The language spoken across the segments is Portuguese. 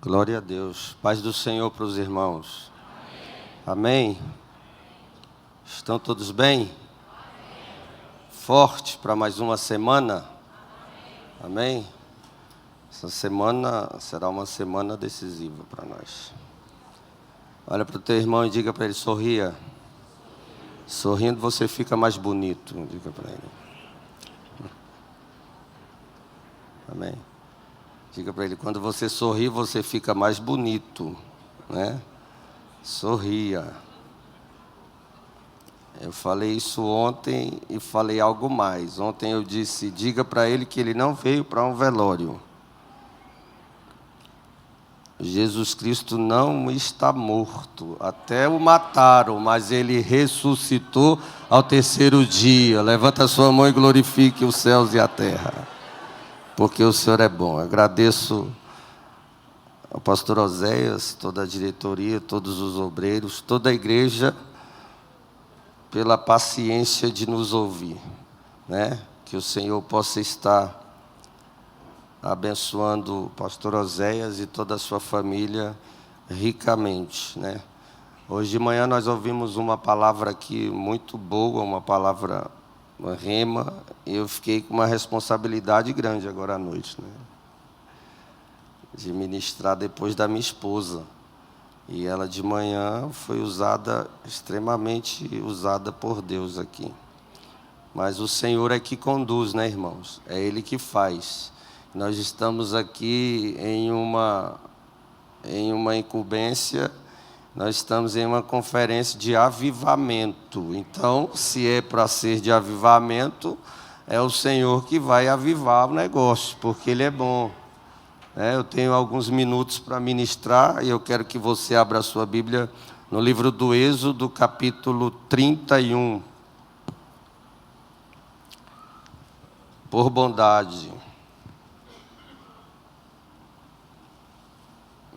Glória a Deus. Paz do Senhor para os irmãos. Amém? Estão todos bem? Forte para mais uma semana? Amém? Essa semana será uma semana decisiva para nós. Olha para o teu irmão e diga para ele, sorria. Sorrindo você fica mais bonito. Diga para ele. Amém? Diga para ele, quando você sorri, você fica mais bonito, né? Sorria. Eu falei isso ontem e falei algo mais. Ontem eu disse, diga para ele que ele não veio para um velório. Jesus Cristo não está morto. Até o mataram, mas ele ressuscitou ao terceiro dia. Levanta a sua mão e glorifique os céus e a terra. Porque o Senhor é bom. Eu agradeço ao pastor Oséias, toda a diretoria, todos os obreiros, toda a igreja, pela paciência de nos ouvir, né? Que o Senhor possa estar abençoando o pastor Oséias e toda a sua família ricamente, né? Hoje de manhã nós ouvimos uma palavra aqui muito boa, uma palavra rema, e eu fiquei com uma responsabilidade grande agora à noite, né? De ministrar depois da minha esposa. E ela de manhã foi extremamente usada por Deus aqui. Mas o Senhor é que conduz, né, irmãos? É Ele que faz. Nós estamos aqui em uma incumbência, nós estamos em uma conferência de avivamento. Então, se é para ser de avivamento, é o Senhor que vai avivar o negócio, porque Ele é bom. Eu tenho alguns minutos para ministrar e eu quero que você abra a sua Bíblia no livro do Êxodo, capítulo 31. Por bondade.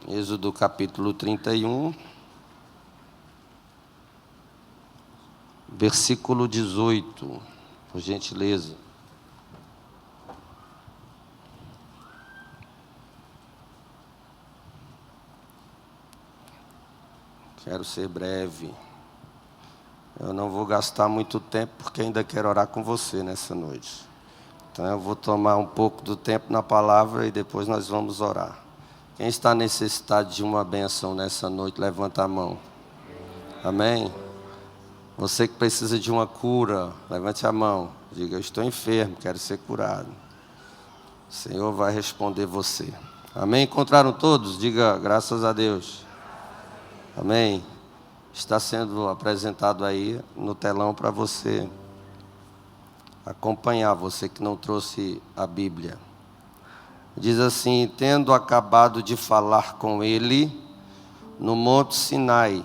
Êxodo, capítulo 31. Versículo 18, por gentileza. Quero ser breve. Eu não vou gastar muito tempo, porque ainda quero orar com você nessa noite. Então eu vou tomar um pouco do tempo na palavra e depois nós vamos orar. Quem está necessitado de uma bênção nessa noite, levanta a mão. Amém? Você que precisa de uma cura, levante a mão. Diga, eu estou enfermo, quero ser curado. O Senhor vai responder você. Amém? Encontraram todos? Diga, graças a Deus. Amém? Está sendo apresentado aí no telão para você acompanhar, você que não trouxe a Bíblia. Diz assim, tendo acabado de falar com ele no Monte Sinai,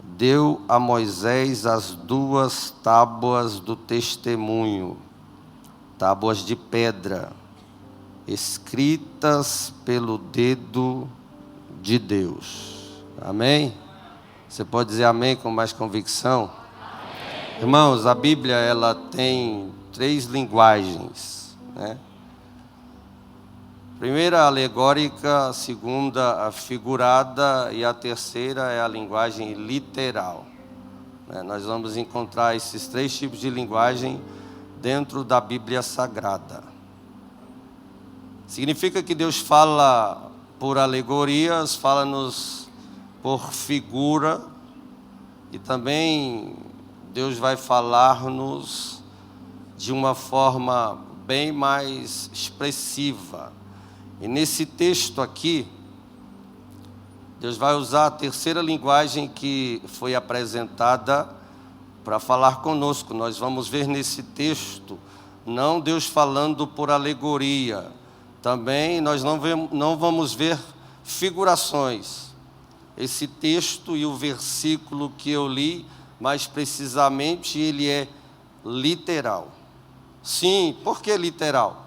deu a Moisés as 2 tábuas do testemunho, tábuas de pedra, escritas pelo dedo de Deus. Amém? Você pode dizer amém com mais convicção? Amém. Irmãos, a Bíblia ela tem 3 linguagens, né? Primeira, a alegórica, a segunda, a figurada e a terceira é a linguagem literal. Nós vamos encontrar esses 3 tipos de linguagem dentro da Bíblia Sagrada. Significa que Deus fala por alegorias, fala-nos por figura, e também Deus vai falar-nos de uma forma bem mais expressiva. E nesse texto aqui, Deus vai usar a terceira linguagem que foi apresentada para falar conosco. Nós vamos ver nesse texto, não Deus falando por alegoria. Também nós não vamos ver figurações. Esse texto e o versículo que eu li, mais precisamente, ele é literal. Sim, por que literal?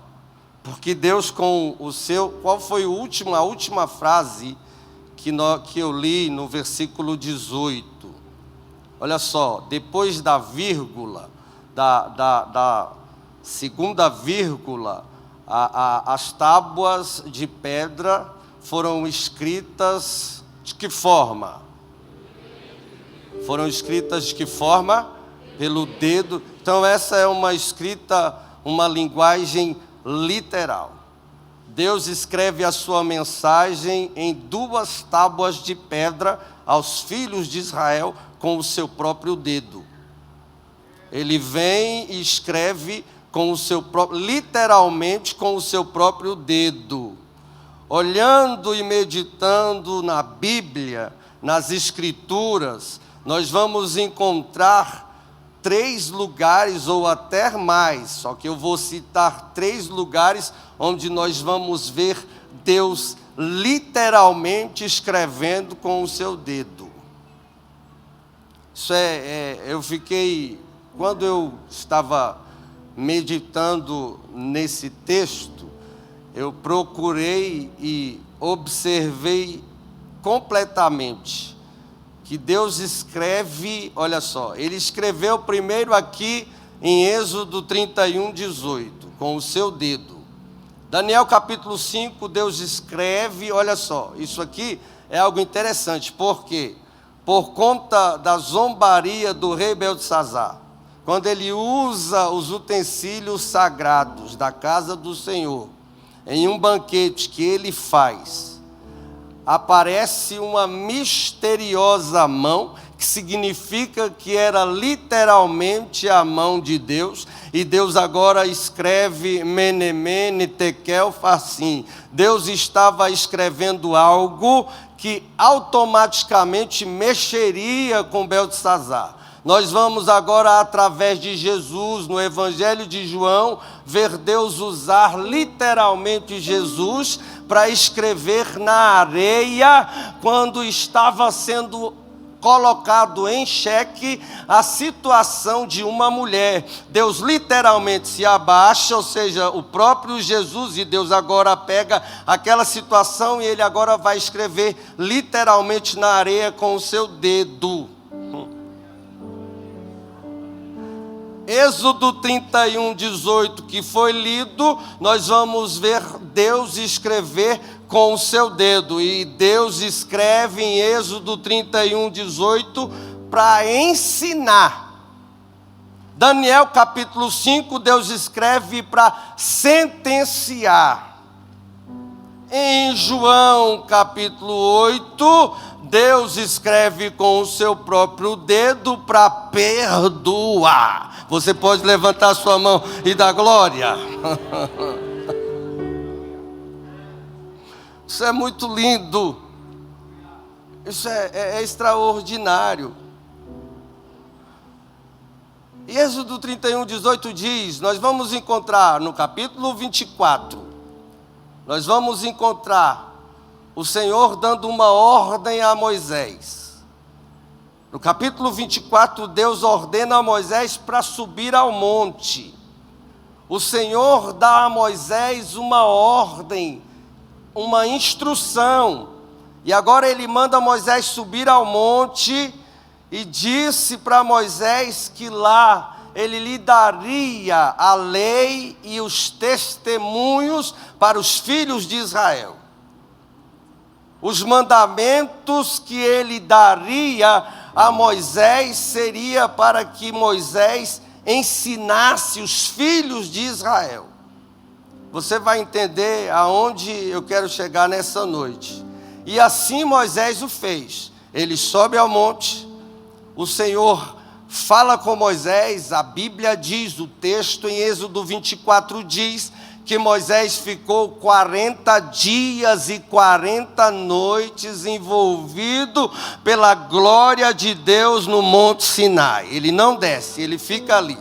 Porque Deus com o seu... Qual foi a última frase que eu li no versículo 18? Olha só, depois da vírgula, da segunda vírgula, as tábuas de pedra foram escritas de que forma? Foram escritas de que forma? Pelo dedo. Então essa é uma escrita, uma linguagem literal. Deus escreve a sua mensagem em 2 tábuas de pedra aos filhos de Israel com o seu próprio dedo. Ele vem e escreve com o seu próprio, literalmente com o seu próprio dedo. Olhando e meditando na Bíblia, nas Escrituras, nós vamos encontrar 3 lugares ou até mais, só que eu vou citar 3 lugares onde nós vamos ver Deus literalmente escrevendo com o seu dedo. Isso eu fiquei, quando eu estava meditando nesse texto, eu procurei e observei completamente que Deus escreve, olha só, ele escreveu primeiro aqui em Êxodo 31, 18, com o seu dedo. Daniel capítulo 5, Deus escreve, olha só, isso aqui é algo interessante, por quê? Por conta da zombaria do rei Beltesazar, quando ele usa os utensílios sagrados da casa do Senhor, em um banquete que ele faz, aparece uma misteriosa mão, que significa que era literalmente a mão de Deus, e Deus agora escreve Mene, Mene, Tekel, Farsim. Deus estava escrevendo algo que automaticamente mexeria com Beltesazar. Nós vamos agora, através de Jesus, no Evangelho de João, ver Deus usar literalmente Jesus para escrever na areia, quando estava sendo colocado em xeque a situação de uma mulher. Deus literalmente se abaixa, ou seja, o próprio Jesus, e Deus agora pega aquela situação e ele agora vai escrever literalmente na areia com o seu dedo. Êxodo 31, 18, que foi lido, nós vamos ver Deus escrever com o seu dedo. E Deus escreve em Êxodo 31, 18, para ensinar. Daniel capítulo 5, Deus escreve para sentenciar. Em João capítulo 8, Deus escreve com o seu próprio dedo para perdoar. Você pode levantar sua mão e dar glória. Isso é muito lindo. Isso é extraordinário. E Êxodo 31, 18 diz, nós vamos encontrar no capítulo 24, nós vamos encontrar o Senhor dando uma ordem a Moisés. No capítulo 24, Deus ordena a Moisés para subir ao monte. O Senhor dá a Moisés uma ordem, uma instrução. E agora ele manda Moisés subir ao monte e disse para Moisés que lá ele lhe daria a lei e os testemunhos para os filhos de Israel. Os mandamentos que ele daria a Moisés seria para que Moisés ensinasse os filhos de Israel. Você vai entender aonde eu quero chegar nessa noite. E assim Moisés o fez. Ele sobe ao monte, o Senhor fala com Moisés, a Bíblia diz, o texto em Êxodo 24 diz, que Moisés ficou 40 dias e 40 noites envolvido pela glória de Deus no Monte Sinai. Ele não desce, ele fica ali.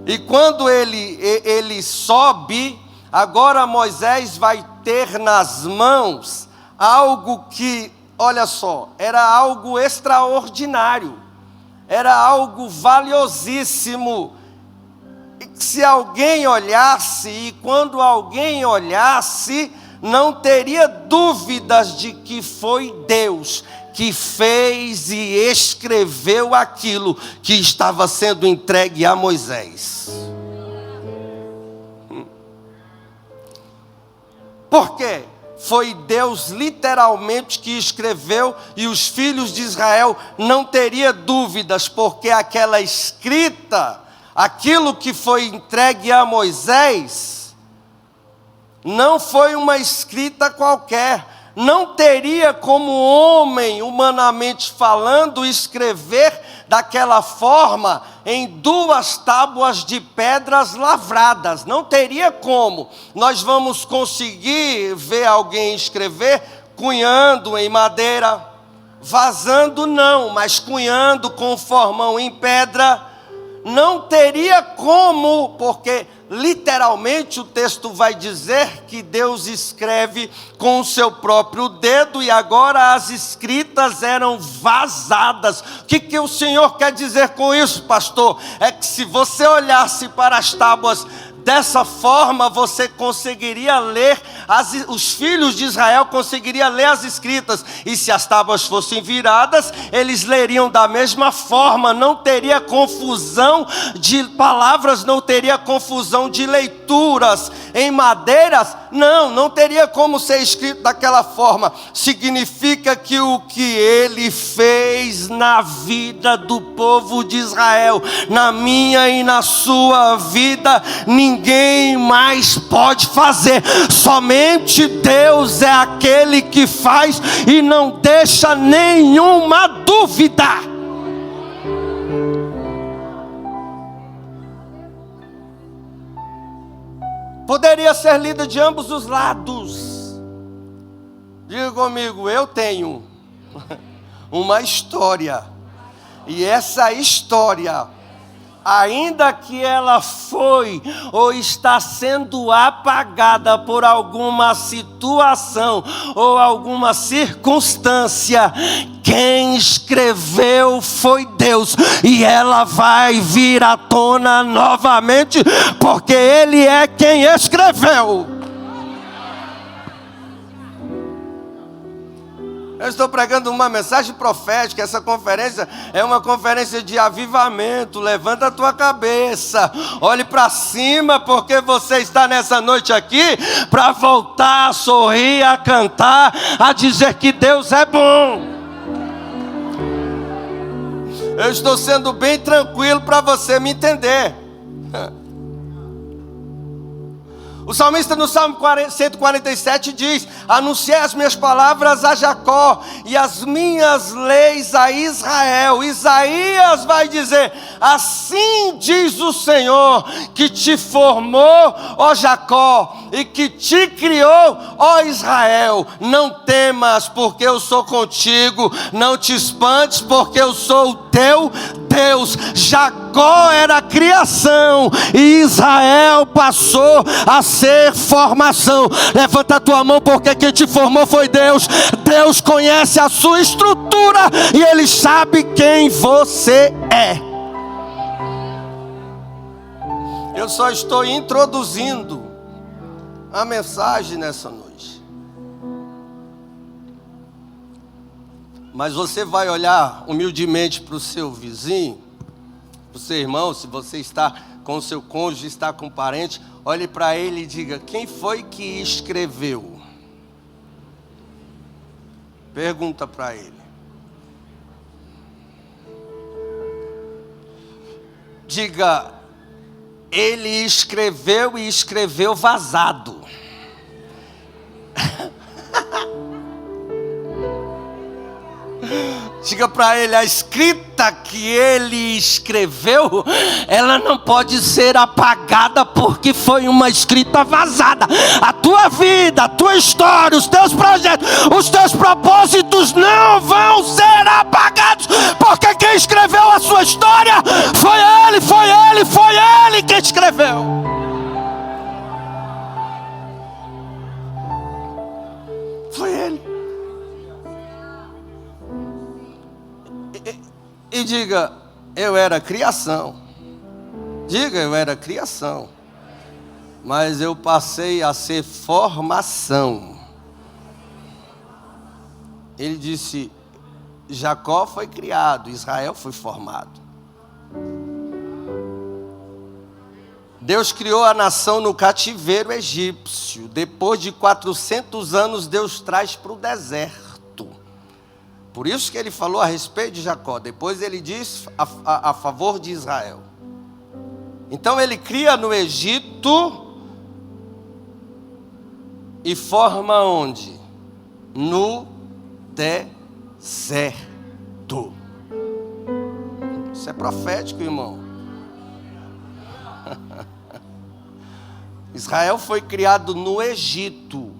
E quando ele sobe, agora Moisés vai ter nas mãos algo que, olha só, era algo extraordinário, era algo valiosíssimo. Se alguém olhasse, e quando alguém olhasse, não teria dúvidas de que foi Deus que fez e escreveu aquilo que estava sendo entregue a Moisés. Por quê? foi Deus literalmente que escreveu, e os filhos de Israel não teriam dúvidas, porque aquela escrita, aquilo que foi entregue a Moisés, não foi uma escrita qualquer. Não teria como homem, humanamente falando, escrever daquela forma em 2 tábuas de pedras lavradas. Não teria como. Nós vamos conseguir ver alguém escrever cunhando em madeira, vazando não, mas cunhando com formão em pedra. Não teria como, porque literalmente o texto vai dizer que Deus escreve com o seu próprio dedo, e agora as escritas eram vazadas. O que o Senhor quer dizer com isso, pastor? É que se você olhasse para as tábuas dessa forma, você conseguiria ler, os filhos de Israel conseguiriam ler as escritas, e se as tábuas fossem viradas, eles leriam da mesma forma, não teria confusão de palavras, não teria confusão de leituras. Em madeiras, não teria como ser escrito daquela forma. Significa que o que ele fez na vida do povo de Israel, na minha e na sua vida, ninguém mais pode fazer. Somente Deus é aquele que faz e não deixa nenhuma dúvida. Poderia ser lida de ambos os lados. Diga comigo, eu tenho uma história, e essa história, ainda que ela foi ou está sendo apagada por alguma situação ou alguma circunstância, quem escreveu foi Deus, e ela vai vir à tona novamente, porque Ele é quem escreveu. Eu estou pregando uma mensagem profética. Essa conferência é uma conferência de avivamento. Levanta a tua cabeça, olhe para cima, porque você está nessa noite aqui para voltar a sorrir, a cantar, a dizer que Deus é bom. Eu estou sendo bem tranquilo para você me entender. O salmista no Salmo 147 diz: anunciei as minhas palavras a Jacó e as minhas leis a Israel. Isaías vai dizer: assim diz o Senhor, que te formou, ó Jacó, e que te criou, ó Israel. Não temas, porque eu sou contigo. Não te espantes, porque eu sou o teu Deus. Jacó era a criação e Israel passou a ser formação. Levanta a tua mão, porque quem te formou foi Deus. Deus conhece a sua estrutura e Ele sabe quem você é. Eu só estou introduzindo a mensagem nessa noite. Mas você vai olhar humildemente para o seu vizinho, para o seu irmão, se você está com o seu cônjuge, está com um parente, olhe para ele e diga: quem foi que escreveu? Pergunta para ele. Diga: ele escreveu, e escreveu vazado. Diga para ele: a escrita que ele escreveu, ela não pode ser apagada, porque foi uma escrita vazada. A tua vida, a tua história, os teus projetos, os teus propósitos não vão ser apagados, porque quem escreveu a sua história foi Ele, foi Ele, foi Ele que escreveu. Foi Ele. E diga: eu era criação. Diga: eu era criação, mas eu passei a ser formação. Ele disse: Jacó foi criado, Israel foi formado. Deus criou a nação no cativeiro egípcio. Depois de 400 anos, Deus traz para o deserto. Por isso que ele falou a respeito de Jacó. Depois ele diz a favor de Israel. Então ele cria no Egito e forma onde? No deserto. Isso é profético, irmão. Israel foi criado no Egito.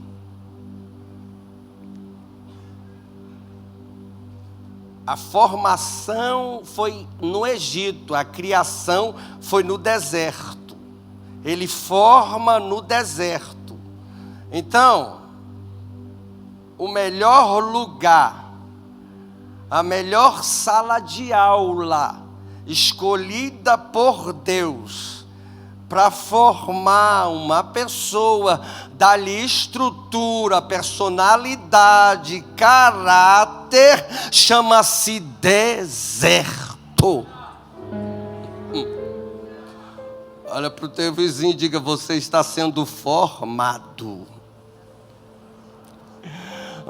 A formação foi no Egito, a criação foi no deserto. Ele forma no deserto. Então, o melhor lugar, a melhor sala de aula escolhida por Deus para formar uma pessoa, dar-lhe estrutura, personalidade, caráter, chama-se deserto. Olha para o teu vizinho e diga: você está sendo formado.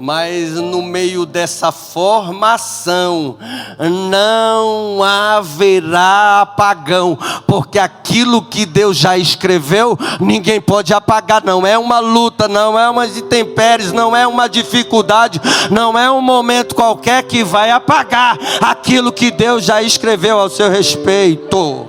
Mas no meio dessa formação não haverá apagão, porque aquilo que Deus já escreveu, ninguém pode apagar. Não é uma luta, não é uma intempéries, não é uma dificuldade, não é um momento qualquer que vai apagar aquilo que Deus já escreveu ao seu respeito.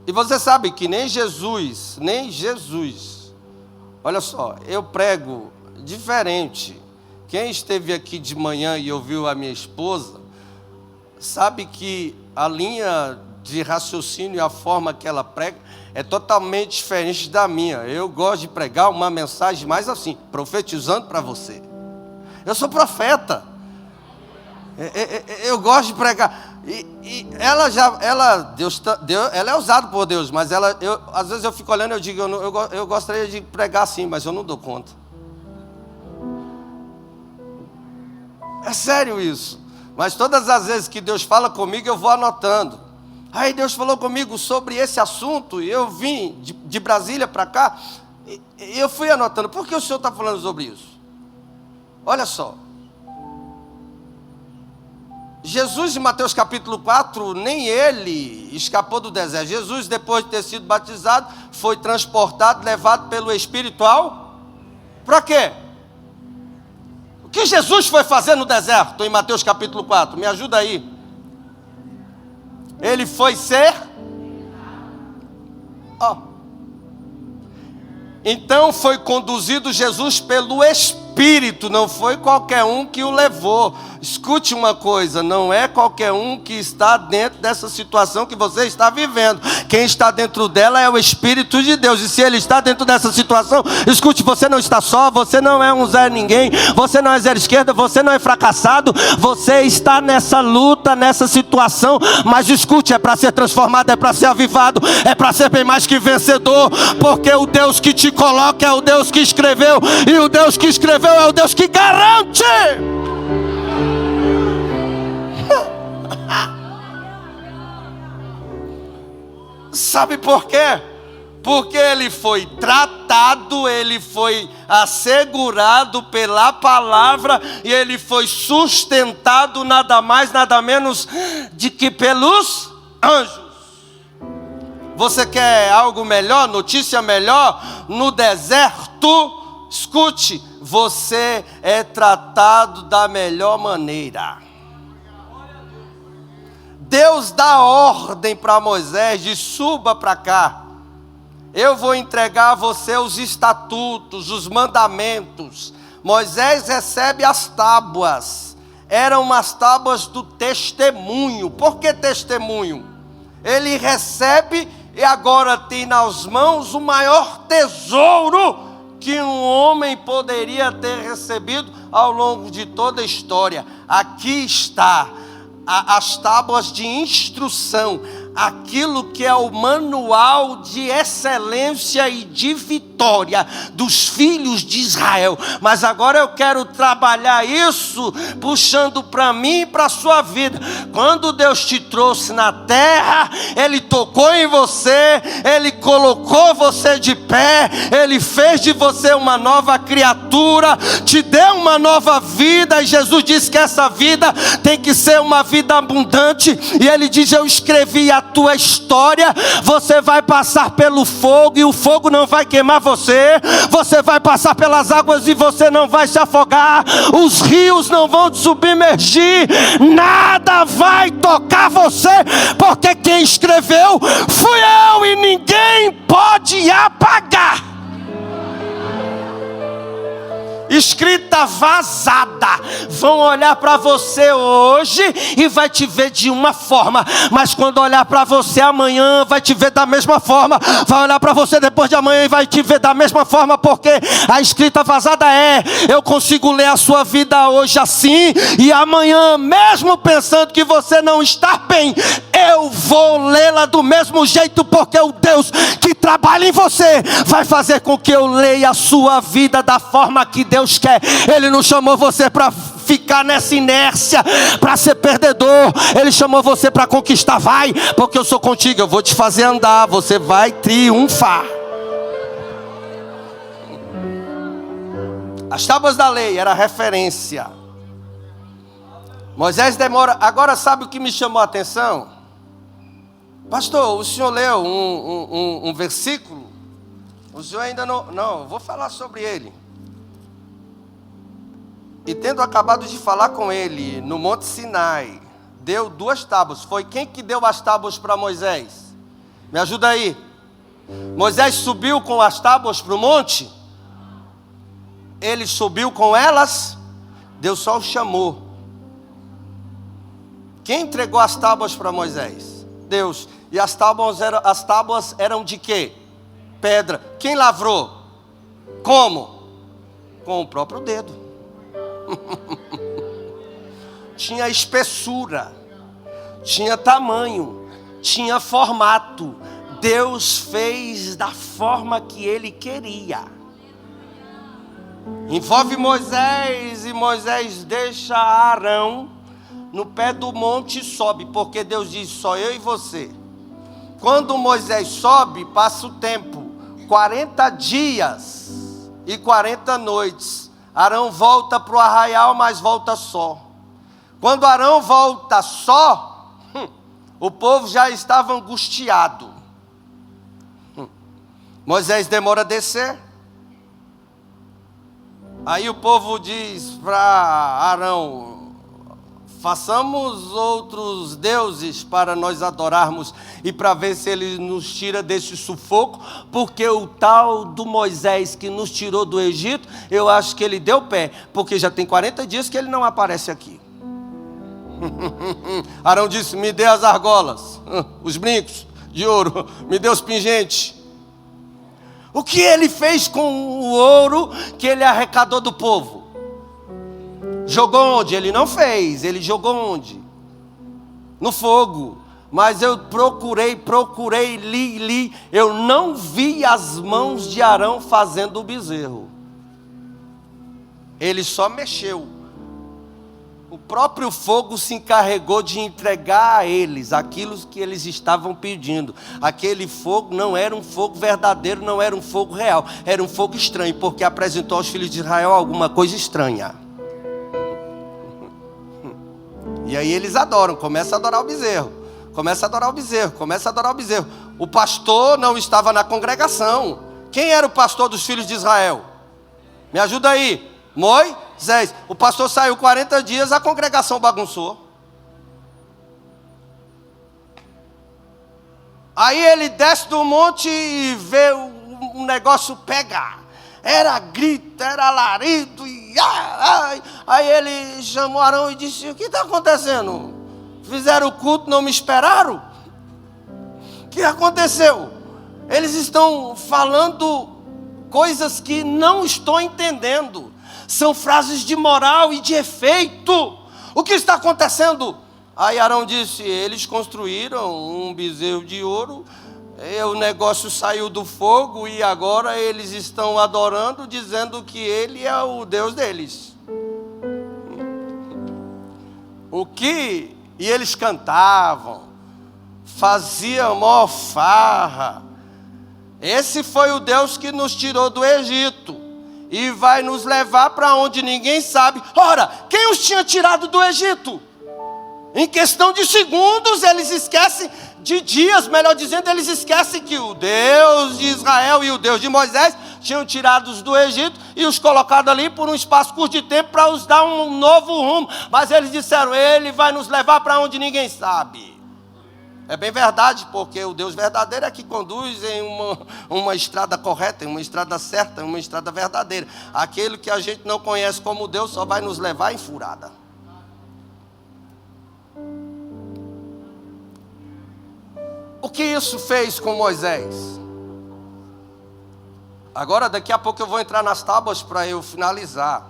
E você sabe que nem Jesus, olha só, eu prego diferente. Quem esteve aqui de manhã e ouviu a minha esposa, sabe que a linha de raciocínio e a forma que ela prega é totalmente diferente da minha. Eu gosto de pregar uma mensagem mais assim, profetizando para você. Eu sou profeta. Eu gosto de pregar. E ela é usada por Deus, mas às vezes eu fico olhando e eu digo, eu gostaria de pregar assim, mas eu não dou conta. É sério isso. Mas todas as vezes que Deus fala comigo, eu vou anotando. Aí Deus falou comigo sobre esse assunto, e eu vim de Brasília para cá, e eu fui anotando. Por que o senhor está falando sobre isso? Olha só. Jesus, em Mateus capítulo 4, nem ele escapou do deserto. Jesus, depois de ter sido batizado, foi transportado, levado pelo espiritual. Para quê? O que Jesus foi fazer no deserto, em Mateus capítulo 4? Me ajuda aí. Ele foi ser... Então foi conduzido Jesus pelo Espírito, não foi qualquer um que o levou. Escute uma coisa, não é qualquer um que está dentro dessa situação que você está vivendo. Quem está dentro dela é o Espírito de Deus. E se Ele está dentro dessa situação, escute, você não está só, você não é um Zé Ninguém, você não é zero esquerda, você não é fracassado, você está nessa luta, nessa situação, mas escute, é para ser transformado, é para ser avivado, é para ser bem mais que vencedor, porque o Deus que te coloca é o Deus que escreveu, e o Deus que escreveu é o Deus que garante. Sabe por quê? Porque ele foi tratado, ele foi assegurado pela palavra, e ele foi sustentado nada mais, nada menos de que pelos anjos. Você quer algo melhor, notícia melhor? No deserto, escute, você é tratado da melhor maneira. Deus dá ordem para Moisés de suba para cá. Eu vou entregar a você os estatutos, os mandamentos. Moisés recebe as tábuas. Eram umas tábuas do testemunho. Por que testemunho? Ele recebe e agora tem nas mãos o maior tesouro que um homem poderia ter recebido ao longo de toda a história. Aqui está as tábuas de instrução, aquilo que é o manual de excelência e de vitória história dos filhos de Israel. Mas agora eu quero trabalhar isso puxando para mim e para a sua vida. Quando Deus te trouxe na terra, Ele tocou em você, Ele colocou você de pé, Ele fez de você uma nova criatura, te deu uma nova vida, e Jesus disse que essa vida tem que ser uma vida abundante, e Ele diz: eu escrevi a tua história, você vai passar pelo fogo, e o fogo não vai queimar você, você vai passar pelas águas e você não vai se afogar, os rios não vão te submergir, nada vai tocar você, porque quem escreveu fui eu, e ninguém pode apagar. Escrita vazada. Vão olhar para você hoje e vai te ver de uma forma, mas quando olhar para você amanhã vai te ver da mesma forma, vai olhar para você depois de amanhã e vai te ver da mesma forma, porque a escrita vazada é: eu consigo ler a sua vida hoje assim, e amanhã, mesmo pensando que você não está bem, eu vou lê-la do mesmo jeito, porque o Deus que trabalha em você vai fazer com que eu leia a sua vida da forma que Deus quer. Ele não chamou você para ficar nessa inércia, para ser perdedor. Ele chamou você para conquistar. Vai, porque eu sou contigo, eu vou te fazer andar, você vai triunfar. As tábuas da lei era referência. Moisés demora. Agora, sabe o que me chamou a atenção? Pastor, o senhor leu um versículo? O senhor ainda não, vou falar sobre ele. E tendo acabado de falar com ele no Monte Sinai, deu 2 tábuas. Foi quem que deu as tábuas para Moisés? Me ajuda aí. Moisés subiu com as tábuas para o monte? Ele subiu com elas? Deus só o chamou. Quem entregou as tábuas para Moisés? Deus. E as tábuas eram de quê? Pedra. Quem lavrou? Como? Com o próprio dedo. Tinha espessura, tinha tamanho, tinha formato. Deus fez da forma que Ele queria. Envolve Moisés, e Moisés deixa Arão no pé do monte e sobe, porque Deus diz: só eu e você. Quando Moisés sobe, passa o tempo, 40 dias e 40 noites. Arão volta para o arraial, mas volta só. Quando Arão volta só, o povo já estava angustiado. Moisés demora a descer. Aí o povo diz para Arão: façamos outros deuses para nós adorarmos e para ver se ele nos tira desse sufoco, porque o tal do Moisés que nos tirou do Egito, eu acho que ele deu pé, porque já tem 40 dias que ele não aparece aqui. Arão disse: me dê as argolas, os brincos de ouro, me dê os pingentes. O que ele fez com o ouro que ele arrecadou do povo? Jogou onde? Ele não fez. Ele jogou onde? No fogo. Mas eu procurei, li. Eu não vi as mãos de Arão fazendo o bezerro. Ele só mexeu. O próprio fogo se encarregou de entregar a eles aquilo que eles estavam pedindo. Aquele fogo não era um fogo verdadeiro, não era um fogo real. Era um fogo estranho, porque apresentou aos filhos de Israel alguma coisa estranha. E aí eles adoram, começam a adorar o bezerro. O pastor não estava na congregação. Quem era o pastor dos filhos de Israel? Me ajuda aí. Moisés. O pastor saiu 40 dias, a congregação bagunçou. Aí ele desce do monte e vê um negócio pegar. Era grito, era alarido. Aí ele chamou Arão e disse: o que está acontecendo? Fizeram o culto, não me esperaram? O que aconteceu? Eles estão falando coisas que não estou entendendo. São frases de moral e de efeito. O que está acontecendo? Aí Arão disse: eles construíram um bezerro de ouro O negócio saiu do fogo e agora eles estão adorando, dizendo que ele é o Deus deles. E eles cantavam, faziam mó farra. Esse foi o Deus que nos tirou do Egito e vai nos levar para onde ninguém sabe. Ora, quem os tinha tirado do Egito? Em questão de segundos, eles esquecem, de dias, melhor dizendo, eles esquecem que o Deus de Israel e o Deus de Moisés tinham tirados do Egito e os colocado ali por um espaço curto de tempo para os dar um novo rumo. Mas eles disseram, ele vai nos levar para onde ninguém sabe. É bem verdade, porque o Deus verdadeiro é que conduz em uma estrada correta, em uma estrada certa, em uma estrada verdadeira. Aquele que a gente não conhece como Deus só vai nos levar em furada. O que isso fez com Moisés? Agora, daqui a pouco eu vou entrar nas tábuas para eu finalizar.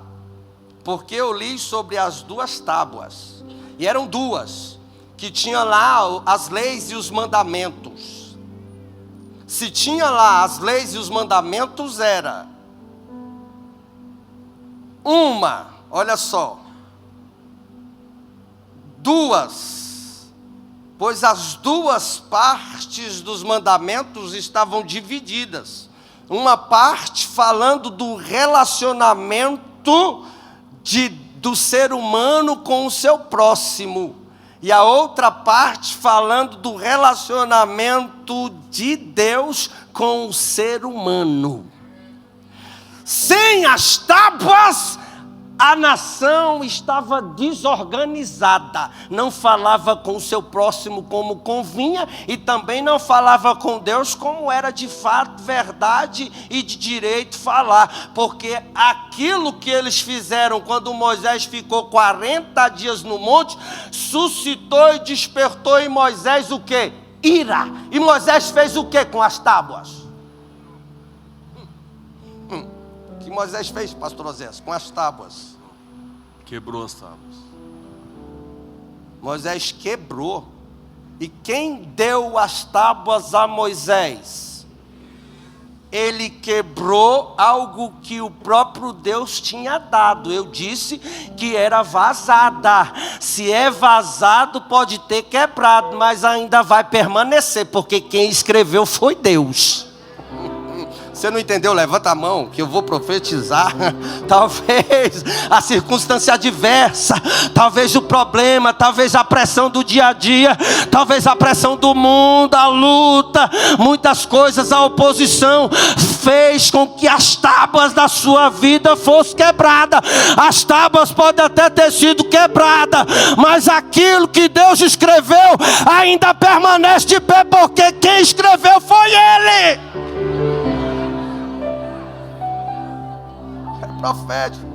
Porque eu li sobre as 2 tábuas. E eram 2. Que tinha lá as leis e os mandamentos. Se tinha lá as leis e os mandamentos, era uma, olha só, 2, pois as 2 partes dos mandamentos estavam divididas. Uma parte falando do relacionamento do ser humano com o seu próximo. E a outra parte falando do relacionamento de Deus com o ser humano. Sem as tábuas, a nação estava desorganizada. Não falava com o seu próximo como convinha e também não falava com Deus como era de fato, verdade e de direito falar. Porque aquilo que eles fizeram quando Moisés ficou 40 dias no monte, suscitou e despertou em Moisés o quê? Ira. E Moisés fez o quê com as tábuas? O que Moisés fez, pastor Osés, com as tábuas? Quebrou as tábuas. Moisés quebrou. E quem deu as tábuas a Moisés? Ele quebrou algo que o próprio Deus tinha dado. Eu disse que era vazada. Se é vazado, pode ter quebrado, mas ainda vai permanecer, porque quem escreveu foi Deus. Você não entendeu? Levanta a mão que eu vou profetizar. Talvez a circunstância adversa, talvez o problema, talvez a pressão do dia a dia, talvez a pressão do mundo, a luta, muitas coisas, a oposição fez com que as tábuas da sua vida fossem quebradas. As tábuas podem até ter sido quebradas, mas aquilo que Deus escreveu ainda permanece de pé, porque quem escreveu foi Ele. Profético.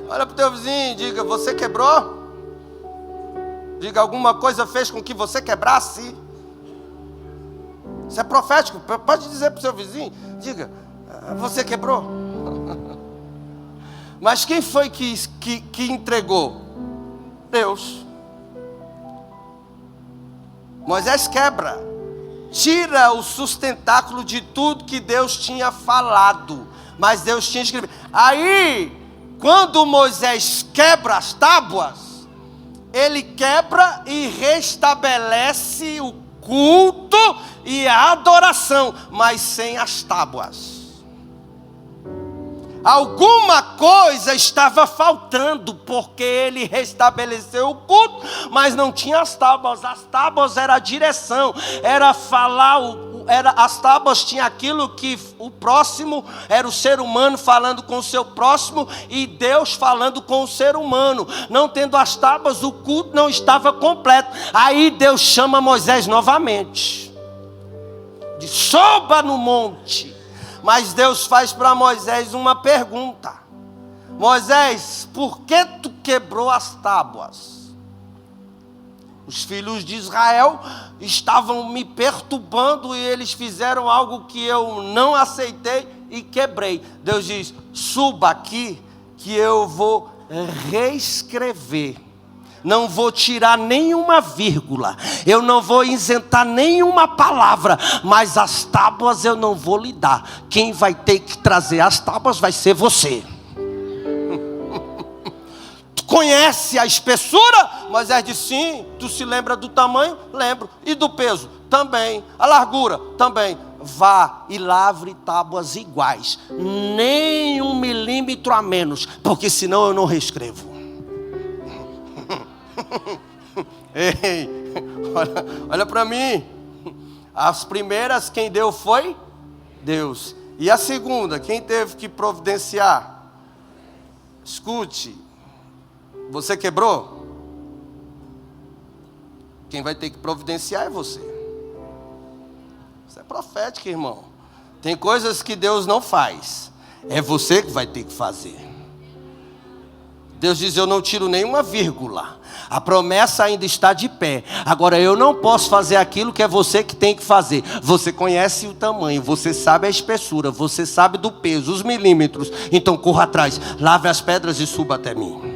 Olha para o teu vizinho e diga, você quebrou? Diga, alguma coisa fez com que você quebrasse? Isso é profético. Pode dizer para o seu vizinho, diga, você quebrou? Mas quem foi que entregou? Deus. Moisés quebra, tira o sustentáculo de tudo que Deus tinha falado. Mas Deus tinha escrito. Aí, quando Moisés quebra as tábuas, ele quebra e restabelece o culto e a adoração, mas sem as tábuas. Alguma coisa estava faltando, porque ele restabeleceu o culto, mas não tinha as tábuas. As tábuas era a direção, era falar as tábuas tinham aquilo que o próximo era o ser humano falando com o seu próximo e Deus falando com o ser humano. Não tendo as tábuas, o culto não estava completo. Aí Deus chama Moisés novamente, suba no monte. Mas Deus faz para Moisés uma pergunta: Moisés, por que tu quebrou as tábuas? Os filhos de Israel estavam me perturbando e eles fizeram algo que eu não aceitei e quebrei. Deus diz, suba aqui que eu vou reescrever. não vou tirar nenhuma vírgula, eu não vou isentar nenhuma palavra, mas as tábuas eu não vou lhe dar. Quem vai ter que trazer as tábuas vai ser você. Tu conhece a espessura? Moisés disse sim. Tu se lembra do tamanho? Lembro. E do peso? Também. A largura? Também. Vá e lavre tábuas iguais, nem 1 milímetro a menos, porque senão eu não reescrevo. Ei, olha para mim. As primeiras quem deu foi Deus. E a segunda, quem teve que providenciar? Escute, você quebrou? Quem vai ter que providenciar é você. Isso é profético, irmão. Tem coisas que Deus não faz, é você que vai ter que fazer. Deus diz, eu não tiro nenhuma vírgula, a promessa ainda está de pé. Agora eu não posso fazer aquilo que é você que tem que fazer. Você conhece o tamanho, você sabe a espessura, você sabe do peso, os milímetros. Então corra atrás, lave as pedras e suba até mim.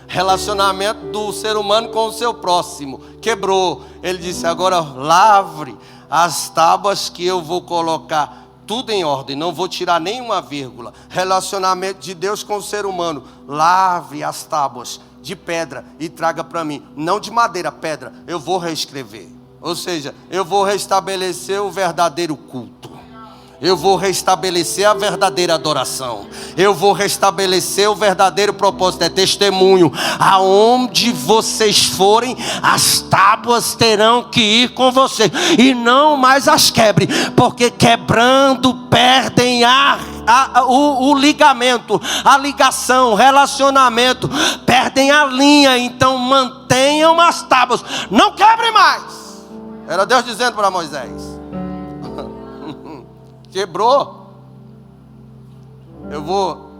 Relacionamento do ser humano com o seu próximo quebrou. Ele disse, agora lavre as tábuas que eu vou colocar tudo em ordem, não vou tirar nenhuma vírgula. Relacionamento de Deus com o ser humano, lave as tábuas de pedra e traga para mim. Não de madeira, pedra. Eu vou reescrever. Ou seja, eu vou restabelecer o verdadeiro culto. Eu vou restabelecer a verdadeira adoração. Eu vou restabelecer o verdadeiro propósito. É testemunho. Aonde vocês forem, as tábuas terão que ir com vocês. E não mais as quebre. Porque quebrando perdem o ligamento, a ligação, o relacionamento. Perdem a linha. Então mantenham as tábuas. Não quebre mais. Era Deus dizendo para Moisés. Quebrou, eu vou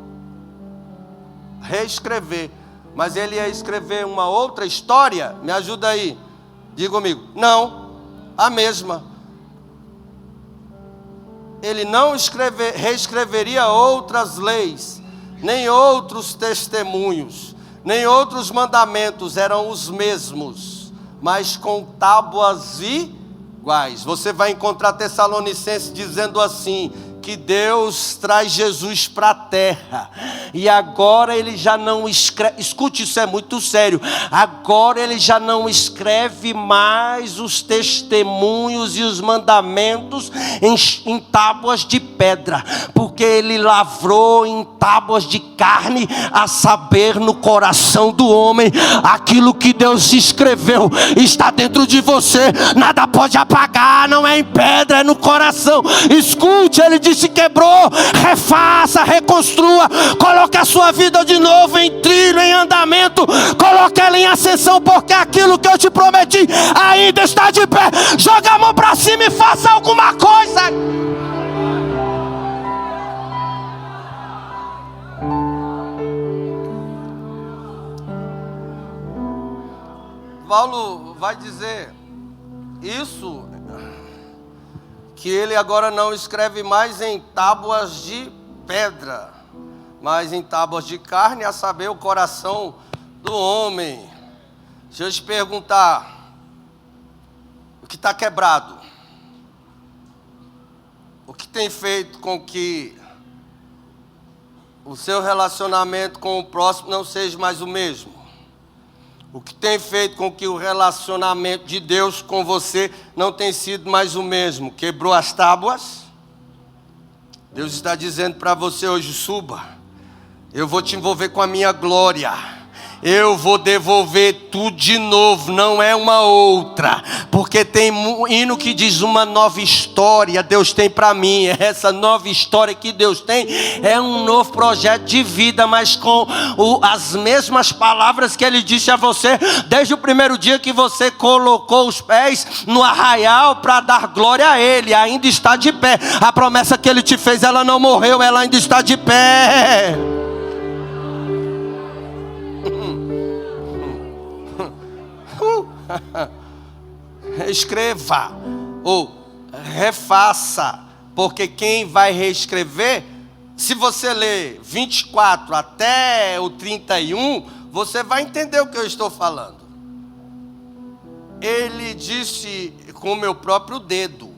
reescrever. Mas ele ia escrever uma outra história? Me ajuda aí, diga comigo. Não, a mesma. Ele não reescreveria outras leis, nem outros testemunhos, nem outros mandamentos, eram os mesmos, mas com tábuas iguais. Você vai encontrar Tessalonicenses dizendo assim, que Deus traz Jesus para a terra, e agora ele já não escreve, escute, isso é muito sério, agora ele já não escreve mais os testemunhos e os mandamentos em tábuas de pedra, porque ele lavrou em tábuas de carne, a saber, no coração do homem. Aquilo que Deus escreveu está dentro de você, nada pode apagar, não é em pedra, é no coração. Escute, ele disse, se quebrou, refaça, reconstrua, coloque a sua vida de novo em trilho, em andamento, coloque ela em ascensão, porque aquilo que eu te prometi ainda está de pé. Joga a mão para cima e faça alguma coisa. Paulo vai dizer isso, que ele agora não escreve mais em tábuas de pedra, mas em tábuas de carne, a saber, o coração do homem. Deixa eu te perguntar, o que está quebrado? O que tem feito com que o seu relacionamento com o próximo não seja mais o mesmo? O que tem feito com que o relacionamento de Deus com você não tenha sido mais o mesmo? Quebrou as tábuas? Deus está dizendo para você hoje, suba. Eu vou te envolver com a minha glória. Eu vou devolver tudo de novo, não é uma outra. Porque tem um hino que diz uma nova história Deus tem para mim. Essa nova história que Deus tem é um novo projeto de vida, mas com as mesmas palavras que Ele disse a você desde o primeiro dia que você colocou os pés no arraial para dar glória a Ele. Ainda está de pé. A promessa que Ele te fez, ela não morreu, ela ainda está de pé. Reescreva ou refaça, porque quem vai reescrever Se você ler 24 até o 31, você vai entender o que eu estou falando. Ele disse com o meu próprio dedo: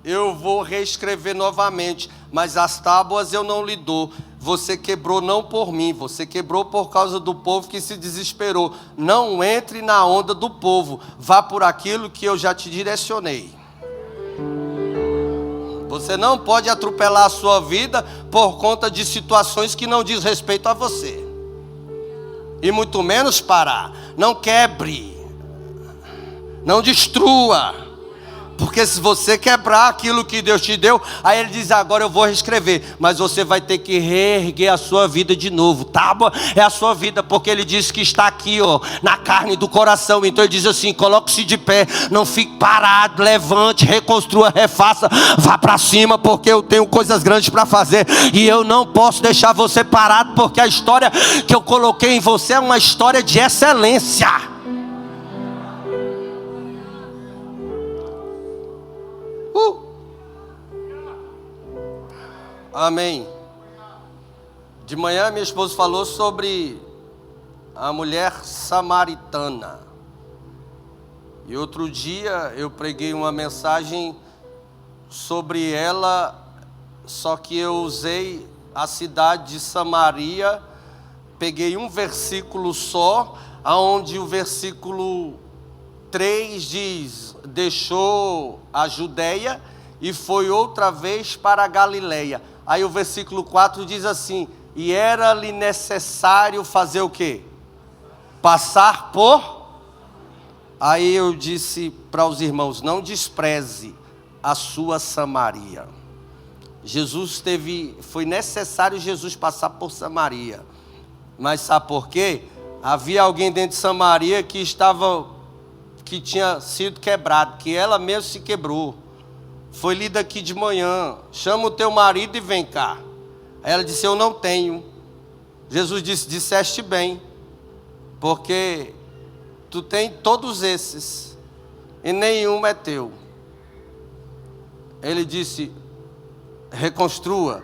eu vou reescrever novamente, mas as tábuas eu não lhe dou. Você quebrou não por mim, você quebrou por causa do povo que se desesperou. Não entre na onda do povo, vá por aquilo que eu já te direcionei. Você não pode atropelar a sua vida por conta de situações que não diz respeito a você. E muito menos parar. Não quebre. Não destrua. Porque se você quebrar aquilo que Deus te deu, aí ele diz: agora eu vou reescrever. Mas você vai ter que reerguer a sua vida de novo. Tábua é a sua vida, porque ele diz que está aqui, ó, na carne do coração. Então ele diz assim: coloque-se de pé, não fique parado, levante, reconstrua, refaça, vá para cima, porque eu tenho coisas grandes para fazer. E eu não posso deixar você parado, porque a história que eu coloquei em você é uma história de excelência. Amém. De manhã minha esposa falou sobre a mulher samaritana. E outro dia eu preguei uma mensagem sobre ela, só que eu usei a cidade de Samaria, peguei um versículo só, aonde o versículo 3 diz: deixou a Judeia e foi outra vez para a Galileia. Aí o versículo 4 diz assim: e era-lhe necessário fazer o quê? Passar por... Aí eu disse para os irmãos: não despreze a sua Samaria. Foi necessário Jesus passar por Samaria. Mas sabe por quê? Havia alguém dentro de Samaria que tinha sido quebrado, que ela mesma se quebrou. Foi lida aqui de manhã: chama o teu marido e vem cá. Aí ela disse: eu não tenho. Jesus disse: disseste bem, porque tu tem todos esses e nenhum é teu. Ele disse: reconstrua,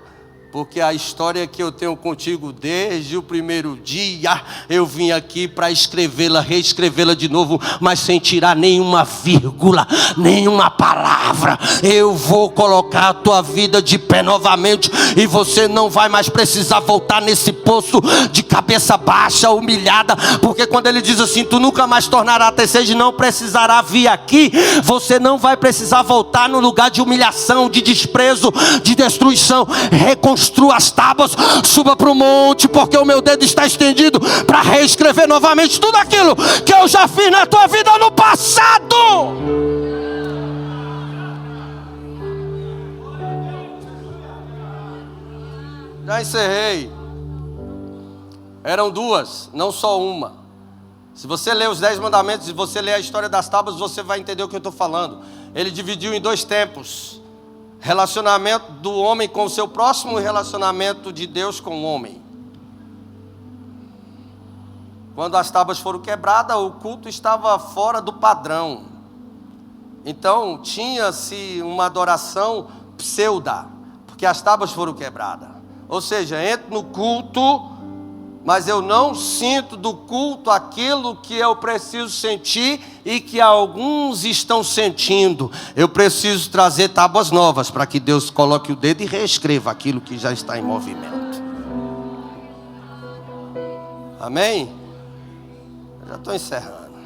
porque a história que eu tenho contigo desde o primeiro dia, eu vim aqui para escrevê-la, reescrevê-la de novo, mas sem tirar nenhuma vírgula, nenhuma palavra. Eu vou colocar a tua vida de pé novamente, e você não vai mais precisar voltar nesse poço de cabeça baixa, humilhada, porque quando ele diz assim: tu nunca mais tornará a ter sede, não precisará vir aqui, você não vai precisar voltar no lugar de humilhação, de desprezo, de destruição. Reconstrua as tábuas, suba para o monte, porque o meu dedo está estendido para reescrever novamente tudo aquilo que eu já fiz na tua vida no passado. Já encerrei. Eram duas, não só uma. Se você ler os 10 mandamentos e você ler a história das tábuas, você vai entender o que eu estou falando. Ele dividiu em 2 tempos: relacionamento do homem com o seu próximo e relacionamento de Deus com o homem. Quando as tábuas foram quebradas, o culto estava fora do padrão. Então tinha-se uma adoração pseuda, porque as tábuas foram quebradas. Ou seja, entro no culto, mas eu não sinto do culto aquilo que eu preciso sentir e que alguns estão sentindo. Eu preciso trazer tábuas novas para que Deus coloque o dedo e reescreva aquilo que já está em movimento. Amém? Eu já estou encerrando.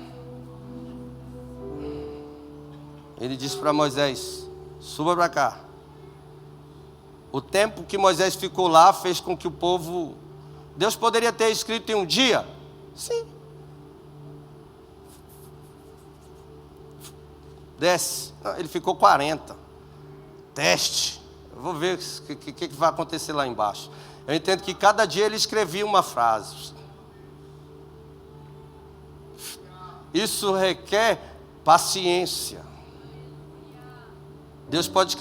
Ele disse para Moisés: suba para cá. O tempo que Moisés ficou lá fez com que o povo... Deus poderia ter escrito em um dia? Sim. Desce. Não, ele ficou 40. Teste. Eu vou ver o que vai acontecer lá embaixo. Eu entendo que cada dia ele escrevia uma frase. Isso requer paciência. Deus pode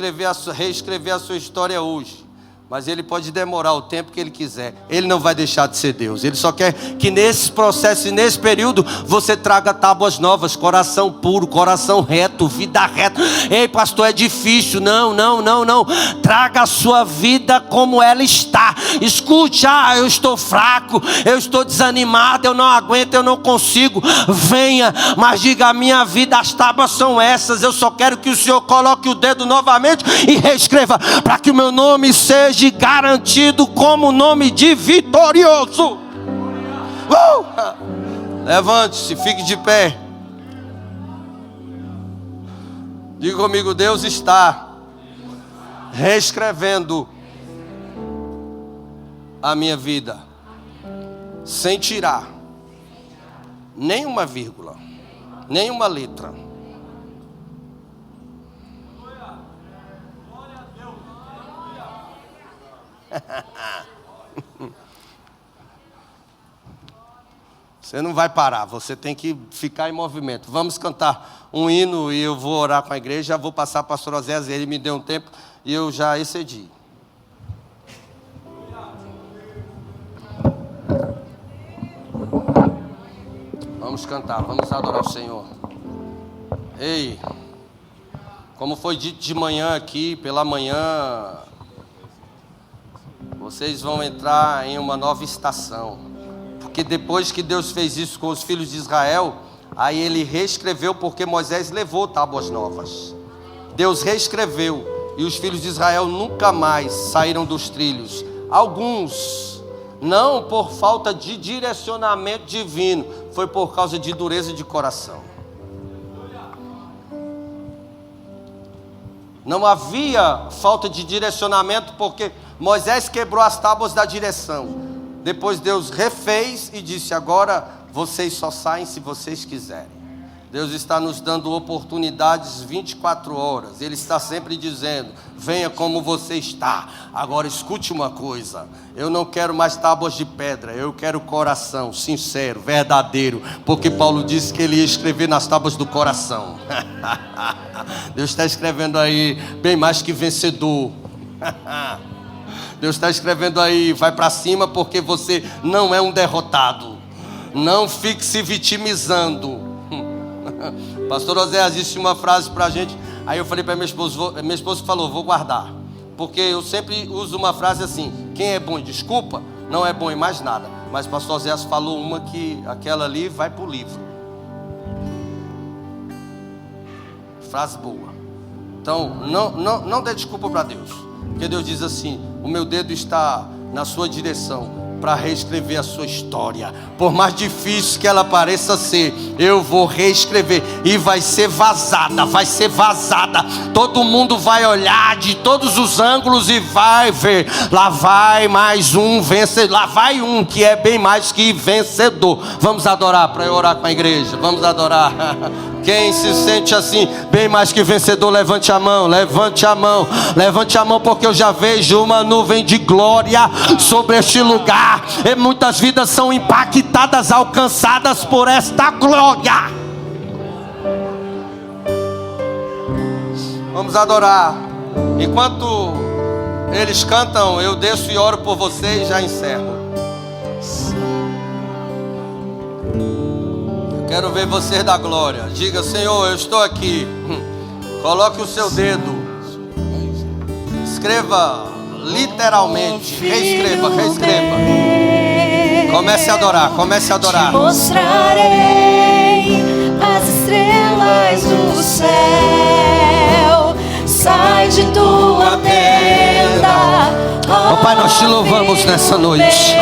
reescrever a sua história hoje, Mas Ele pode demorar o tempo que Ele quiser. Ele não vai deixar de ser Deus. Ele só quer que nesse processo e nesse período você traga tábuas novas, coração puro, coração reto, vida reta. Ei, pastor, é difícil. Não. Traga a sua vida como ela está. Escute, eu estou fraco, eu estou desanimado, eu não aguento, eu não consigo. Venha, mas diga: a minha vida, as tábuas são essas. Eu só quero que o Senhor coloque o dedo novamente e reescreva, para que o meu nome seja garantido como nome de vitorioso. Levante-se, fique de pé. Diga comigo: Deus está reescrevendo a minha vida, sem tirar nenhuma vírgula, nenhuma letra. Você não vai parar, você tem que ficar em movimento. Vamos cantar um hino e eu vou orar com a igreja. Vou passar para o pastor Oséias, ele me deu um tempo e eu já excedi. Vamos cantar, vamos adorar o Senhor. Ei, como foi dito de manhã aqui, pela manhã, vocês vão entrar em uma nova estação. Porque depois que Deus fez isso com os filhos de Israel, aí Ele reescreveu, porque Moisés levou tábuas novas. Deus reescreveu e os filhos de Israel nunca mais saíram dos trilhos. Alguns, não por falta de direcionamento divino, foi por causa de dureza de coração. Não havia falta de direcionamento porque Moisés quebrou as tábuas da direção. Depois Deus refez e disse: agora vocês só saem se vocês quiserem. Deus está nos dando oportunidades 24 horas. Ele está sempre dizendo: venha como você está. Agora escute uma coisa: eu não quero mais tábuas de pedra, eu quero coração sincero, verdadeiro. Porque Paulo disse que ele ia escrever nas tábuas do coração. Deus está escrevendo aí: bem mais que vencedor. Deus está escrevendo aí: vai para cima, porque você não é um derrotado. Não fique se vitimizando. Pastor Oséias disse uma frase para a gente. Aí eu falei para minha esposa falou: vou guardar. Porque eu sempre uso uma frase assim: quem é bom em desculpa, não é bom em mais nada. Mas pastor Oséias falou uma que aquela ali vai para o livro. Frase boa. Então não dê desculpa para Deus. Porque Deus diz assim: o meu dedo está na sua direção para reescrever a sua história. Por mais difícil que ela pareça ser, eu vou reescrever. E vai ser vazada, vai ser vazada. Todo mundo vai olhar de todos os ângulos e vai ver: lá vai mais um vencedor. Lá vai um que é bem mais que vencedor. Vamos adorar para eu orar com a igreja. Vamos adorar. Quem se sente assim, bem mais que vencedor, levante a mão, levante a mão, levante a mão, porque eu já vejo uma nuvem de glória sobre este lugar, e muitas vidas são impactadas, alcançadas por esta glória. Vamos adorar. Enquanto eles cantam, eu desço e oro por vocês e já encerro. Quero ver você dar glória. Diga: Senhor, eu estou aqui. Coloque o seu dedo. Escreva literalmente. Reescreva. Comece a adorar. Comece a adorar. Te mostrarei as estrelas do céu. Sai de tua tenda. Oh Pai, nós te louvamos nessa noite.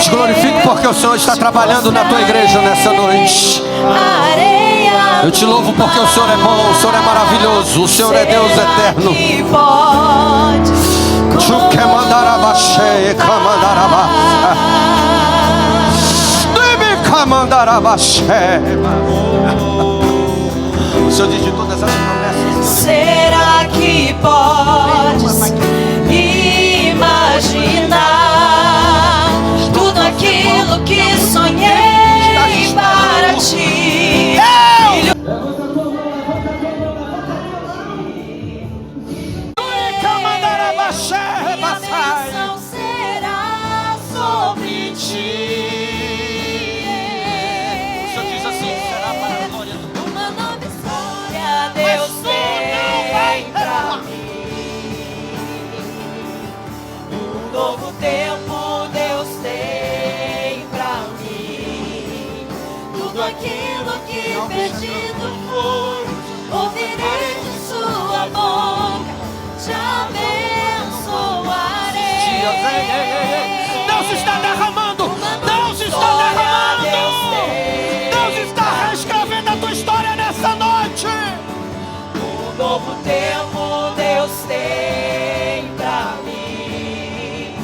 Te glorifico porque o Senhor está trabalhando na tua igreja nessa noite. Eu te louvo porque o Senhor é bom, o Senhor é maravilhoso, o Senhor é Deus eterno. O Senhor diz de todas as promessas. Será que podes imaginar tudo aquilo que sonhei para ti? tudo aquilo que perdido foi, ouvirei de sua boca, te abençoarei. Deus está derramando, Deus está derramando, Deus está reescrevendo a tua história nessa noite. Um novo tempo Deus tem pra mim.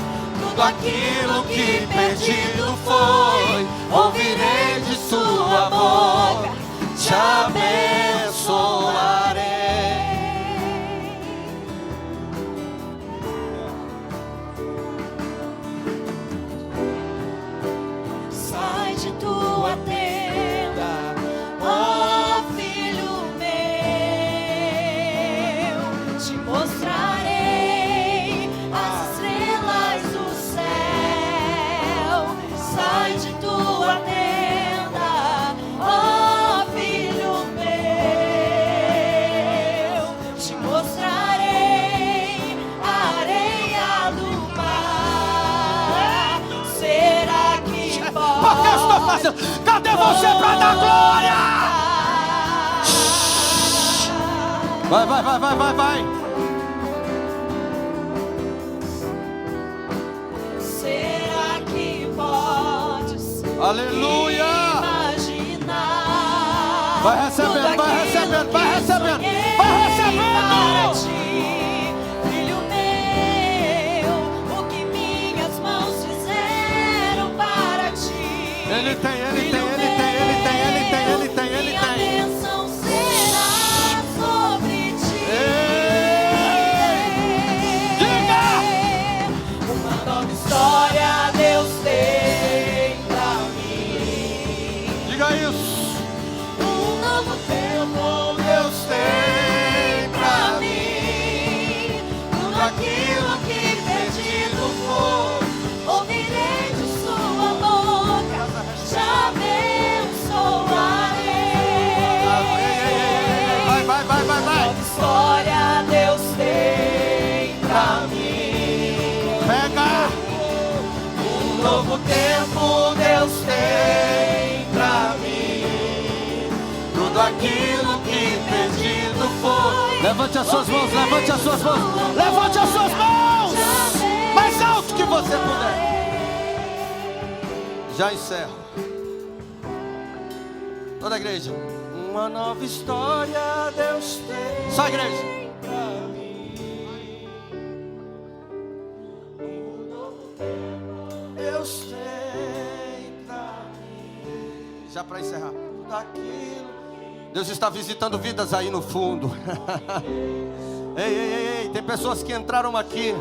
Tudo aquilo que perdido foi, ouvirei de sua boca, te abençoarei. Sai de tua tenda, ó filho meu, te mostrarei as estrelas do céu. Sai de tua tenda, ó filho meu, te mostrarei a areia do mar. Será que pode? Porque eu estou fazendo. Cadê você para dar glória? Vai, vai, vai, vai, vai, vai. Será que podes Aleluia. imaginar? Vai recebendo, vai recebendo, vai recebendo, vai recebendo. Para ti, filho meu, o que minhas mãos fizeram para ti. Ele tem, ele tem, Filho ele tem, ele tem, ele tem, ele tem, ele minha tem. bênção será sobre ti. Diga! Uma nova história Deus tem pra mim. Diga isso. Um novo tempo Deus tem pra mim. Tudo aquilo que perdido foi, ouvirei de sua boca, te abençoarei. Vai, vai, vai, vai, vai. Nova história Deus tem pra mim. Pega. Um novo tempo Deus tem pra mim. Tudo aquilo que perdido foi. Levante as suas mãos, levante as suas mãos. Levante as suas mãos. Mais alto que você puder. Já encerro. Toda a igreja. Uma nova história Deus tem. Só a igreja. Pra mim. Deus tem pra mim. Já para encerrar. Tudo aquilo. Deus está visitando vidas aí no fundo. Ei, ei, ei, ei. Tem pessoas que entraram aqui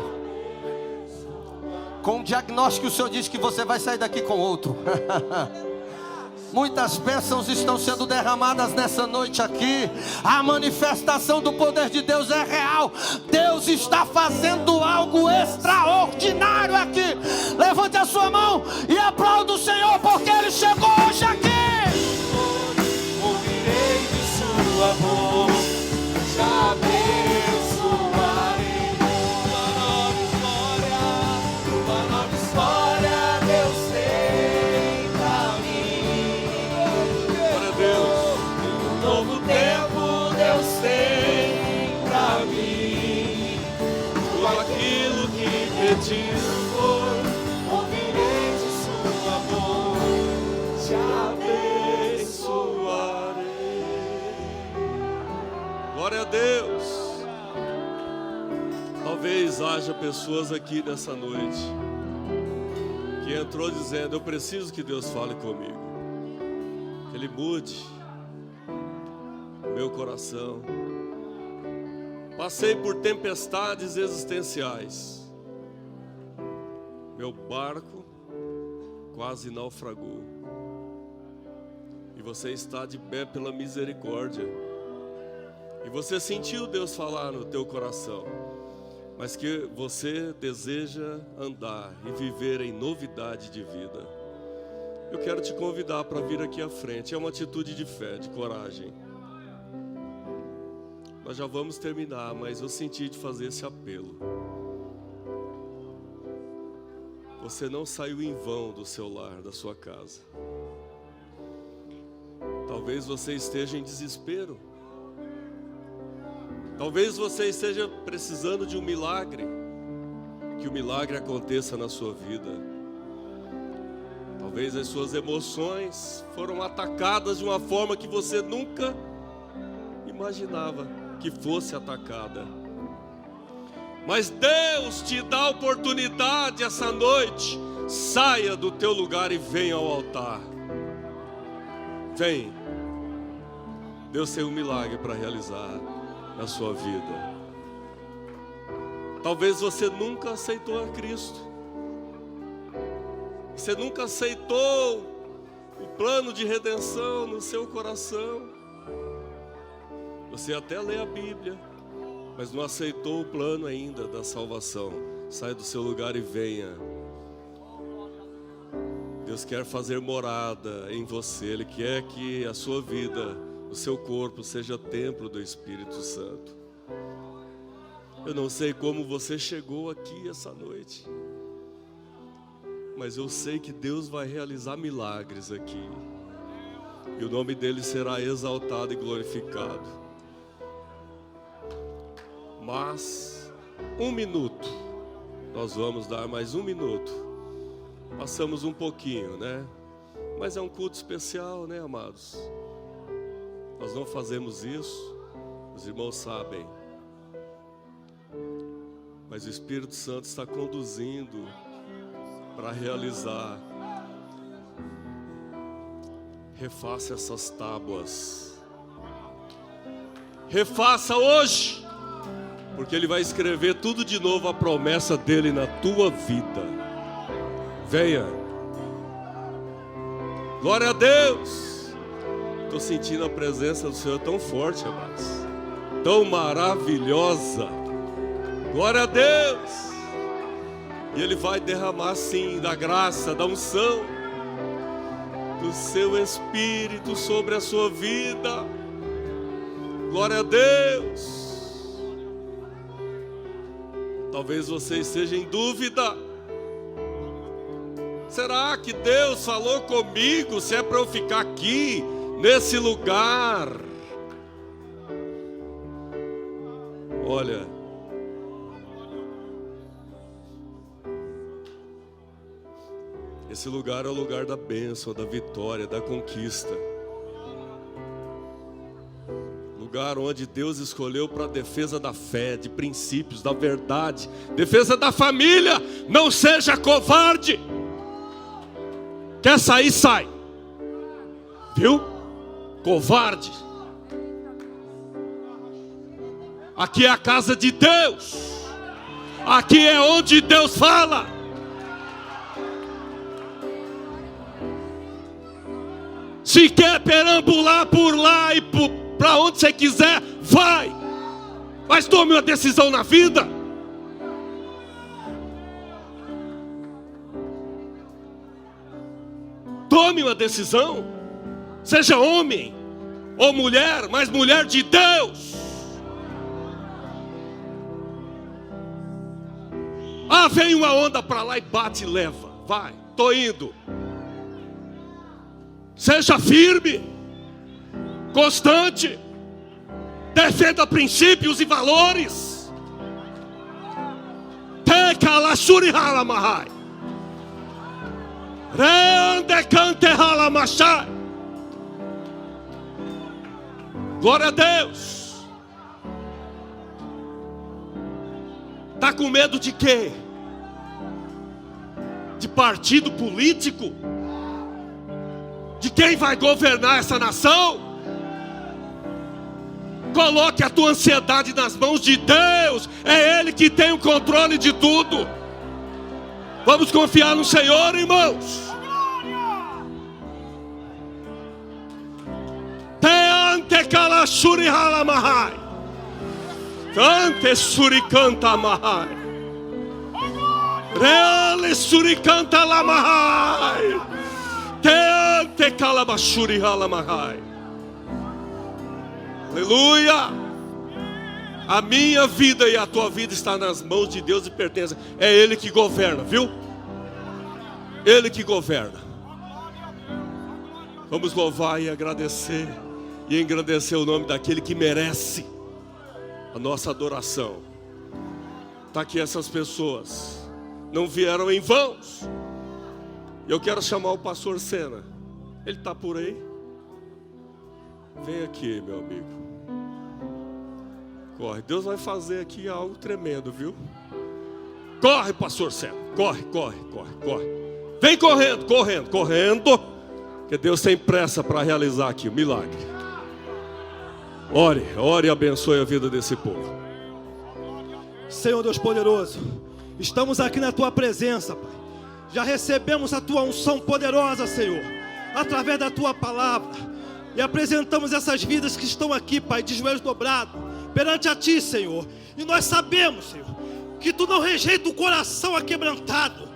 com um diagnóstico. O Senhor diz que você vai sair daqui com outro. Muitas bênçãos estão sendo derramadas nessa noite aqui. A manifestação do poder de Deus é real. Deus está fazendo algo extraordinário aqui. Levante a sua mão e aplauda o Senhor, porque Ele chegou hoje aqui. Ouvirei de sua voz, te abençoarei. Uma nova história Deus tem pra mim. Glória a Deus. Um novo tempo Deus tem pra mim. Tudo aquilo que perdido foi, Ouvirei de sua voz, te abençoarei. Glória a Deus. Talvez haja pessoas aqui nessa noite que entrou dizendo: eu preciso que Deus fale comigo, que Ele mude meu coração. Passei por tempestades existenciais, meu barco quase naufragou, e você está de pé pela misericórdia, e você sentiu Deus falar no teu coração, mas que você deseja andar e viver em novidade de vida. Eu quero te convidar para vir aqui à frente. É uma atitude de fé, de coragem. Nós já vamos terminar, mas eu senti de fazer esse apelo. Você não saiu em vão do seu lar, da sua casa. Talvez você esteja em desespero. Talvez você esteja precisando de um milagre. Que o milagre aconteça na sua vida. Talvez as suas emoções foram atacadas de uma forma que você nunca imaginava que fosse atacada. Mas Deus te dá a oportunidade essa noite. Saia do teu lugar e venha ao altar. Vem. Deus tem um milagre para realizar na sua vida. Talvez você nunca aceitou a Cristo. Você nunca aceitou o plano de redenção no seu coração. Você até lê a Bíblia, mas não aceitou o plano ainda da salvação. Saia do seu lugar e venha. Deus quer fazer morada em você. Ele quer que a sua vida, o seu corpo seja templo do Espírito Santo. Eu não sei como você chegou aqui essa noite, mas eu sei que Deus vai realizar milagres aqui. E o nome dele será exaltado e glorificado. Mas, 1 minuto. Nós vamos dar mais 1 minuto. Passamos um pouquinho, né? Mas é um culto especial, né, amados? Nós não fazemos isso. Os irmãos sabem. Mas o Espírito Santo está conduzindo para realizar. Refaça essas tábuas. Refaça hoje. Porque Ele vai escrever tudo de novo, a promessa dEle na tua vida. Venha. Glória a Deus. Estou sentindo a presença do Senhor tão forte, amados. Tão maravilhosa. Glória a Deus. E Ele vai derramar sim da graça, da unção do seu Espírito sobre a sua vida. Glória a Deus. Talvez você esteja em dúvida. Será que Deus falou comigo se é para eu ficar aqui, nesse lugar? Olha, esse lugar é o lugar da bênção, da vitória, da conquista. Lugar onde Deus escolheu para a defesa da fé, de princípios, da verdade, defesa da família. Não seja covarde. Quer sair, sai. Viu? Covarde. Aqui é a casa de Deus. Aqui é onde Deus fala. Se quer perambular por lá e para onde você quiser, vai. Mas tome uma decisão na vida. Tome uma decisão. Seja homem ou mulher, mas mulher de Deus. Ah, vem uma onda para lá e bate e leva. Vai, tô indo. Seja firme, constante, defenda princípios e valores. Glória a Deus. Está com medo de quê? De partido político? De quem vai governar essa nação? Coloque a tua ansiedade nas mãos de Deus. É Ele que tem o controle de tudo. Vamos confiar no Senhor, irmãos. Teante kalashuri halamahai. Ante suricanta mahai. Reale suricanta lamahai. Teante kalabashuri halamahai. Aleluia. A minha vida e a tua vida está nas mãos de Deus e pertence. É Ele que governa, viu? Ele que governa. Vamos louvar e agradecer e engrandecer o nome daquele que merece a nossa adoração. Está aqui essas pessoas, não vieram em vão. Eu quero chamar o pastor Sena. Ele está por aí? Vem aqui, meu amigo. Corre, Deus vai fazer aqui algo tremendo, viu? Corre, pastor Sena. Corre. Vem correndo. Que Deus tem pressa para realizar aqui o milagre. Ore e abençoe a vida desse povo. Senhor Deus poderoso, estamos aqui na tua presença, Pai. Já recebemos a tua unção poderosa, Senhor, através da tua palavra. E apresentamos essas vidas que estão aqui, Pai, de joelhos dobrados, perante a ti, Senhor. E nós sabemos, Senhor, que tu não rejeita o coração aquebrantado,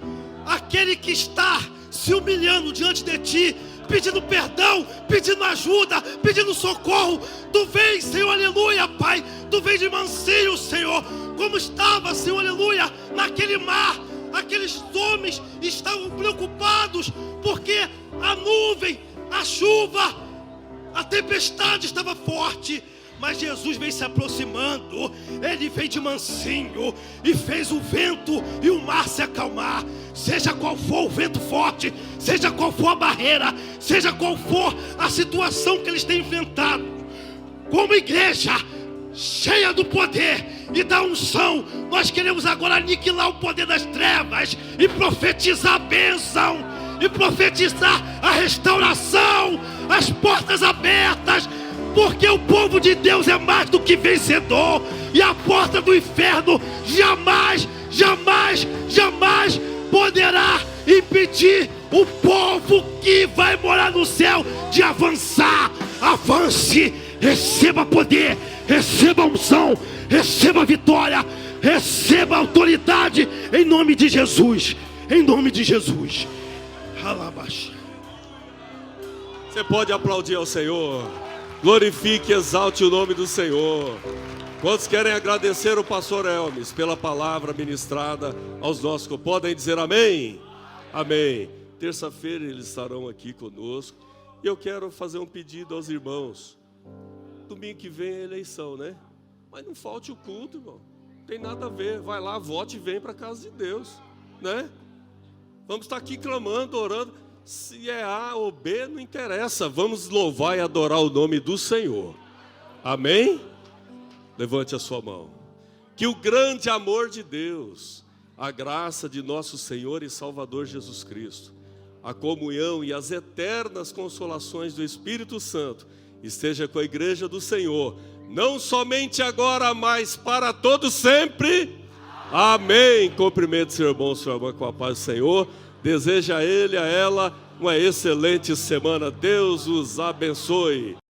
aquele que está se humilhando diante de ti, pedindo perdão, pedindo ajuda, pedindo socorro. Tu vem, Senhor, aleluia, Pai. Tu vem de mansinho, Senhor, como estava, Senhor, aleluia, naquele mar. Aqueles homens estavam preocupados, porque a nuvem, a chuva, a tempestade estava forte. Mas Jesus vem se aproximando, Ele vem de mansinho e fez o vento e o mar se acalmar. Seja qual for o vento forte, seja qual for a barreira, seja qual for a situação que eles têm enfrentado, como igreja cheia do poder e da unção, nós queremos agora aniquilar o poder das trevas e profetizar a bênção, e profetizar a restauração, as portas abertas, porque o povo de Deus é mais do que vencedor, e a porta do inferno jamais poderá impedir o povo que vai morar no céu de avançar. Avance, receba poder, receba unção, receba vitória, receba autoridade, em nome de Jesus, em nome de Jesus. Alabaxa. Você pode aplaudir ao Senhor. Glorifique e exalte o nome do Senhor. Quantos querem agradecer o pastor Elmes pela palavra ministrada aos nossos? Podem dizer amém? Amém. Terça-feira eles estarão aqui conosco. E eu quero fazer um pedido aos irmãos. Domingo que vem é eleição, né? Mas não falte o culto, irmão. Não tem nada a ver. Vai lá, vote e vem para a casa de Deus, né? Vamos estar aqui clamando, orando. Se é A ou B, não interessa. Vamos louvar e adorar o nome do Senhor. Amém? Levante a sua mão. Que o grande amor de Deus, a graça de nosso Senhor e Salvador Jesus Cristo, a comunhão e as eternas consolações do Espírito Santo esteja com a igreja do Senhor, não somente agora, mas para todos sempre. Amém. Cumprimente seu irmão, sua irmã, com a paz do Senhor. Deseja a ele, a ela, uma excelente semana. Deus os abençoe.